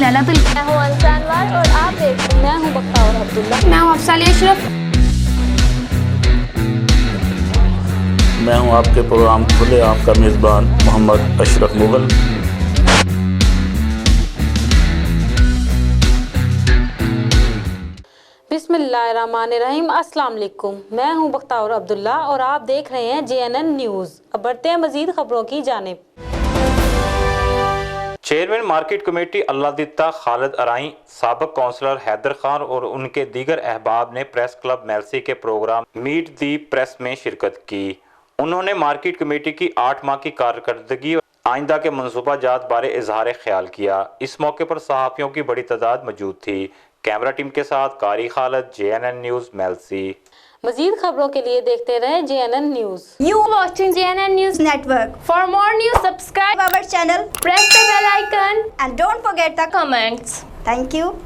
लैलातुल मैं हूँ अंसानवार और आप देख रहे हैं। मैं हूँ बख्तावर अब्दुल्ला। मैं हूँ अफसाली अशरफ। मैं हूं आपके प्रोग्राम खुले आपका मेज़बान मोहम्मद अशरफ मुगल। बिस्मिल्लाहिर्रहमानिर्रहीम। अस्सलाम वालेकुम। मैं हूं बख्तावर अब्दुल्ला और आप देख रहे हैं JNN न्यूज़। अब बढ़ते हैं मज़ीद खबरों की जानिब। चेयरमैन मार्केट कमेटी अल्लादित्ता खालिद अराई, साबिक काउंसलर हैदर खान और उनके दीगर अहबाब ने प्रेस क्लब मेलसी के प्रोग्राम मीट दी प्रेस में शिरकत की। उन्होंने मार्केट कमेटी की 8 माह की कारकर्दगी और आइंदा के मंसूबा जात बारे इजहार ख्याल किया। इस मौके पर सहाफ़ियों की बड़ी तादाद मौजूद थी। कैमरा टीम के साथ कारी खालिद, JNN न्यूज़ मेलसी। मज़ीद खबरों के लिए देखते रहे JNN news. You watching JNN News Network. For more news, subscribe Our channel press the bell icon and don't forget the comments. Thank you.